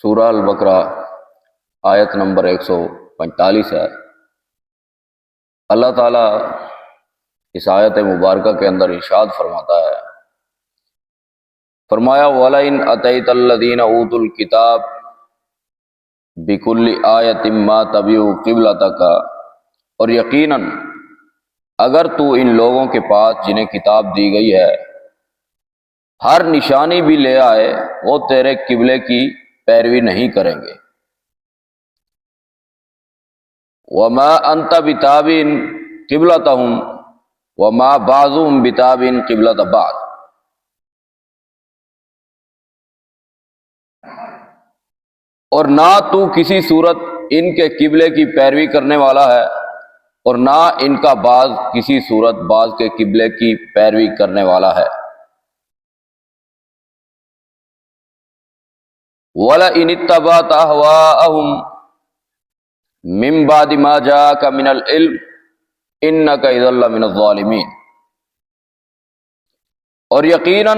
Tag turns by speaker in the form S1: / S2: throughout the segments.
S1: سورہ البقرہ آیت نمبر 145 ہے۔ اللہ تعالیٰ اس آیت مبارکہ کے اندر ارشاد فرماتا ہے، فرمایا وَلَئِنْ أَتَيْتَ الَّذِينَ أُوتُوا الْكِتَابَ بِكُلِّ آیَةٍ مَا تَبِعُوا قِبْلَتَكَ، اور یقیناً اگر تو ان لوگوں کے پاس جنہیں کتاب دی گئی ہے ہر نشانی بھی لے آئے، وہ تیرے قبلے کی پیروی نہیں کریں گے۔ وَمَا أَنْتَ بِتَابِعٍ قِبْلَتَهُمْ وَمَا بَعْضُهُمْ بِتَابِعٍ قِبْلَةَ بَعْضٍ، اور نہ تو کسی صورت ان کے قبلے کی پیروی کرنے والا ہے اور نہ ان کا بعض کسی صورت بعض کے قبلے کی پیروی کرنے والا ہے۔ وَلَئِنِ اتَّبَعْتَ أَهْوَاءَهُمْ مِنْ بَعْدِ مَا جَاءَكَ مِنَ الْعِلْمِ إِنَّكَ إِذًا لَّمِنَ الظَّالِمِينَ، اور یقیناً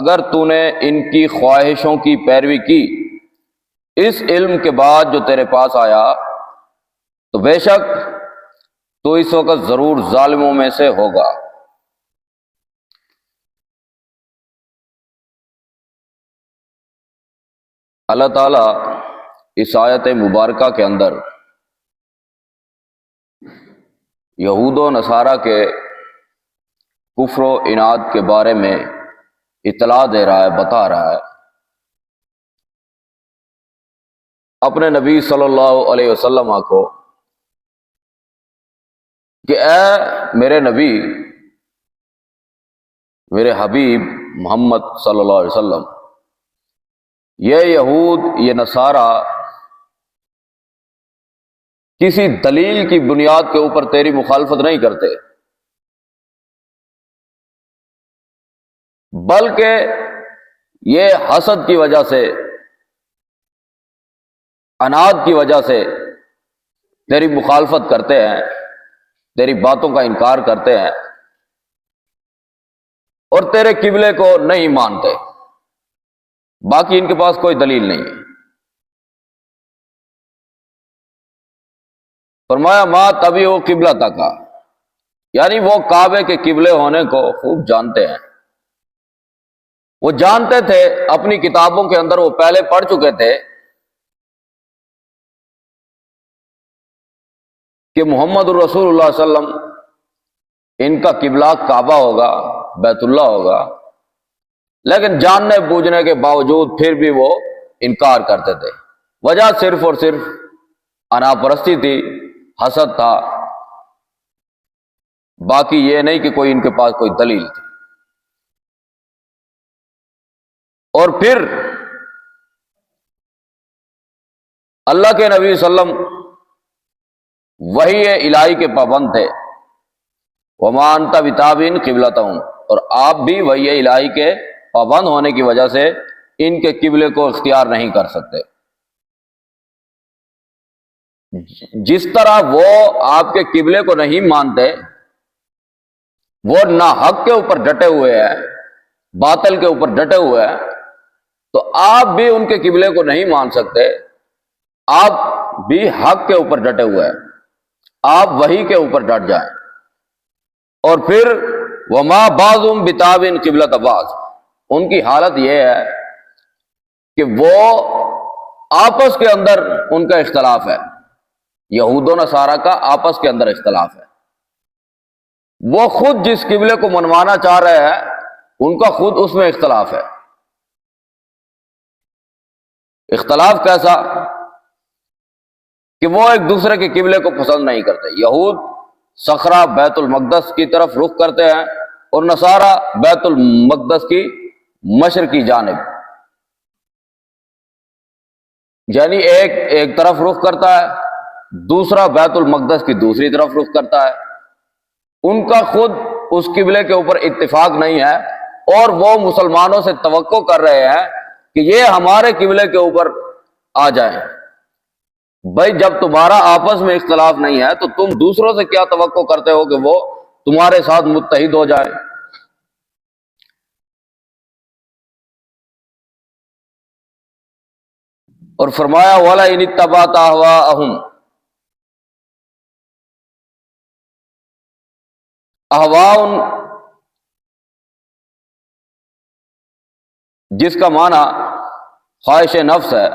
S1: اگر تو نے ان کی خواہشوں کی پیروی کی اس علم کے بعد جو تیرے پاس آیا، تو بے شک تو اس وقت ضرور ظالموں میں سے ہوگا۔ اللہ تعالیٰ اس آیت مبارکہ کے اندر یہود و نصارہ کے کفر و عناد کے بارے میں اطلاع دے رہا ہے، بتا رہا ہے اپنے نبی صلی اللہ علیہ وسلم کو کہ اے میرے نبی، میرے حبیب محمد صلی اللہ علیہ وسلم، یہ یہود یہ نصارہ کسی دلیل کی بنیاد کے اوپر تیری مخالفت نہیں کرتے، بلکہ یہ حسد کی وجہ سے، عناد کی وجہ سے تیری مخالفت کرتے ہیں، تیری باتوں کا انکار کرتے ہیں اور تیرے قبلے کو نہیں مانتے، باقی ان کے پاس کوئی دلیل نہیں ہے۔ فرمایا ما تبعوا قبلتک، یعنی وہ کعبے کے قبلے ہونے کو خوب جانتے ہیں، وہ جانتے تھے، اپنی کتابوں کے اندر وہ پہلے پڑھ چکے تھے کہ محمد الرسول اللہ صلی اللہ علیہ وسلم ان کا قبلہ کعبہ ہوگا، بیت اللہ ہوگا، لیکن جاننے بوجھنے کے باوجود پھر بھی وہ انکار کرتے تھے۔ وجہ صرف اور صرف انا پرستی تھی، حسد تھا، باقی یہ نہیں کہ کوئی ان کے پاس کوئی دلیل تھی۔ اور پھر اللہ کے نبی صلی اللہ علیہ وسلم وحی الہی کے پابند تھے، وَمَا أَنْتَ بِتَابِعٍ قِبْلَتَهُمْ، اور آپ بھی وحی الہی کے پابند ہونے کی وجہ سے ان کے قبلے کو اختیار نہیں کر سکتے۔ جس طرح وہ آپ کے قبلے کو نہیں مانتے، وہ نہ حق کے اوپر ڈٹے ہوئے ہیں، باطل کے اوپر ڈٹے ہوئے ہیں، تو آپ بھی ان کے قبلے کو نہیں مان سکتے، آپ بھی حق کے اوپر ڈٹے ہوئے ہیں، آپ وحی کے اوپر ڈٹ جائیں۔ اور پھر وما بعضهم بتابع قبلۃ بعض، ان کی حالت یہ ہے کہ وہ آپس کے اندر ان کا اختلاف ہے، یہود و نصارہ کا آپس کے اندر اختلاف ہے، وہ خود جس قبلے کو منوانا چاہ رہے ہیں ان کا خود اس میں اختلاف ہے۔ اختلاف کیسا کہ وہ ایک دوسرے کے قبلے کو پسند نہیں کرتے، یہود صخرہ بیت المقدس کی طرف رخ کرتے ہیں اور نصارہ بیت المقدس کی مشرقی جانب، یعنی ایک طرف رخ کرتا ہے، دوسرا بیت المقدس کی دوسری طرف رخ کرتا ہے، ان کا خود اس قبلے کے اوپر اتفاق نہیں ہے، اور وہ مسلمانوں سے توقع کر رہے ہیں کہ یہ ہمارے قبلے کے اوپر آ جائیں۔ بھائی جب تمہارا آپس میں اختلاف نہیں ہے تو تم دوسروں سے کیا توقع کرتے ہو کہ وہ تمہارے ساتھ متحد ہو جائیں؟ اور فرمایا وَلَا إِنِ اتَّبَعْتَ أَهْوَاءَهُمْ، احواء جس کا معنی خواہش نفس ہے،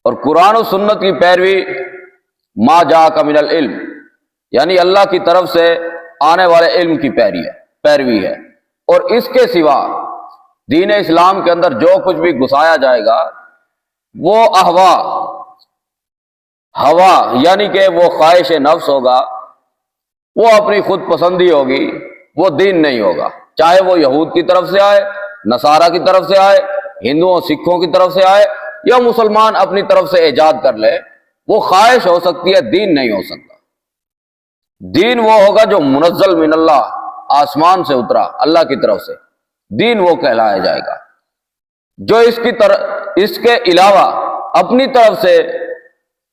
S1: اور قرآن و سنت کی پیروی ما جاءک من العلم، یعنی اللہ کی طرف سے آنے والے علم کی پیروی ہے۔ اور اس کے سوا دین اسلام کے اندر جو کچھ بھی گھسایا جائے گا وہ ہوا یعنی کہ وہ خواہش نفس ہوگا، وہ اپنی خود پسندی ہوگی، وہ دین نہیں ہوگا، چاہے وہ یہود کی طرف سے آئے، نصارہ کی طرف سے آئے، ہندوؤں سکھوں کی طرف سے آئے، یا مسلمان اپنی طرف سے ایجاد کر لے، وہ خواہش ہو سکتی ہے، دین نہیں ہو سکتا۔ دین وہ ہوگا جو منزل من اللہ، آسمان سے اترا اللہ کی طرف سے، دین وہ کہلایا جائے گا۔ جو اس کے علاوہ اپنی طرف سے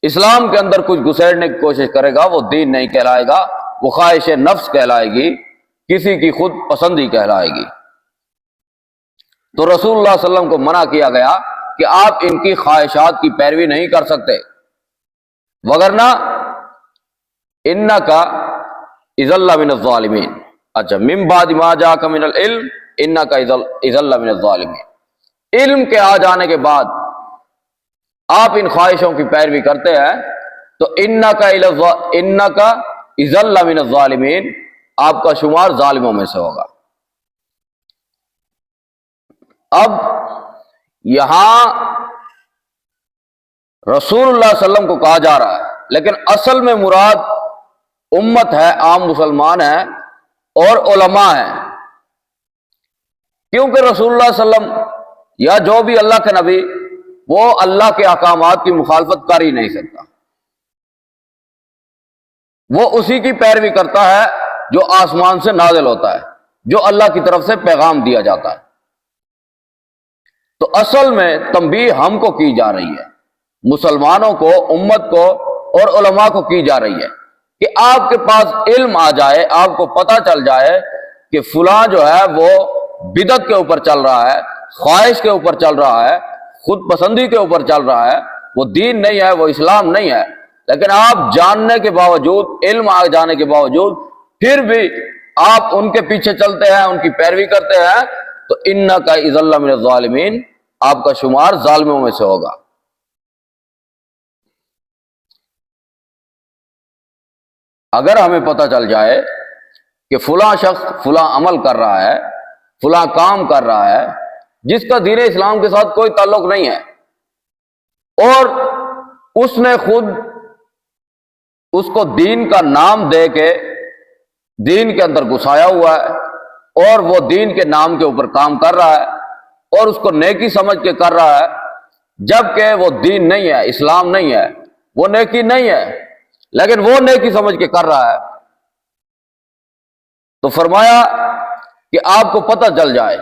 S1: اسلام کے اندر کچھ گھسیڑنے کی کوشش کرے گا، وہ دین نہیں کہلائے گا، وہ خواہش نفس کہلائے گی، کسی کی خود پسندی کہلائے گی۔ تو رسول اللہ صلی اللہ علیہ وسلم کو منع کیا گیا کہ آپ ان کی خواہشات کی پیروی نہیں کر سکتے، وگرنہ انکا اذا لمن الظالمین۔ اچھا، من بعد ما جاءک من العلم انکا اذا لمن الظالمین، علم کے آ جانے کے بعد آپ ان خواہشوں کی پیروی کرتے ہیں تو انکا اذا لمن الظالمین، آپ کا شمار ظالموں میں سے ہوگا۔ اب یہاں رسول اللہ صلی اللہ علیہ وسلم کو کہا جا رہا ہے، لیکن اصل میں مراد امت ہے، عام مسلمان ہیں اور علماء ہیں، کیونکہ رسول اللہ صلی اللہ علیہ وسلم یا جو بھی اللہ کے نبی، وہ اللہ کے احکامات کی مخالفت کر ہی نہیں سکتا، وہ اسی کی پیروی کرتا ہے جو آسمان سے نازل ہوتا ہے، جو اللہ کی طرف سے پیغام دیا جاتا ہے۔ تو اصل میں تنبیہ ہم کو کی جا رہی ہے، مسلمانوں کو، امت کو اور علماء کو کی جا رہی ہے کہ آپ کے پاس علم آ جائے، آپ کو پتہ چل جائے کہ فلاں جو ہے وہ بدعت کے اوپر چل رہا ہے، خواہش کے اوپر چل رہا ہے، خود پسندی کے اوپر چل رہا ہے، وہ دین نہیں ہے، وہ اسلام نہیں ہے، لیکن آپ جاننے کے باوجود، علم آ جانے کے باوجود پھر بھی آپ ان کے پیچھے چلتے ہیں، ان کی پیروی کرتے ہیں، تو انکا اذا لمن الظالمین، آپ کا شمار ظالموں میں سے ہوگا۔ اگر ہمیں پتہ چل جائے کہ فلاں شخص فلاں عمل کر رہا ہے، فلاں کام کر رہا ہے جس کا دین اسلام کے ساتھ کوئی تعلق نہیں ہے، اور اس نے خود اس کو دین کا نام دے کے دین کے اندر گھسایا ہوا ہے، اور وہ دین کے نام کے اوپر کام کر رہا ہے اور اس کو نیکی سمجھ کے کر رہا ہے، جبکہ وہ دین نہیں ہے، اسلام نہیں ہے، وہ نیکی نہیں ہے، لیکن وہ نیکی سمجھ کے کر رہا ہے، تو فرمایا کہ آپ کو پتہ چل جائے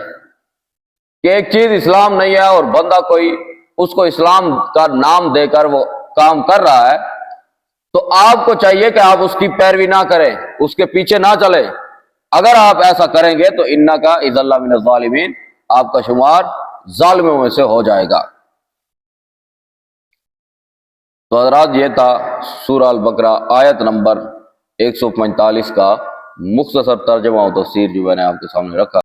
S1: کہ ایک چیز اسلام نہیں ہے اور بندہ کوئی اس کو اسلام کا نام دے کر وہ کام کر رہا ہے، تو آپ کو چاہیے کہ آپ اس کی پیروی نہ کریں، اس کے پیچھے نہ چلیں۔ اگر آپ ایسا کریں گے تو انکا اذا لمن الظالمین، آپ کا شمار ظالموں میں سے ہو جائے گا۔ تو حضرات، یہ تھا سورہ البقرہ آیت نمبر 145 کا مختصر ترجمہ و تفسیر جو میں نے آپ کے سامنے رکھا۔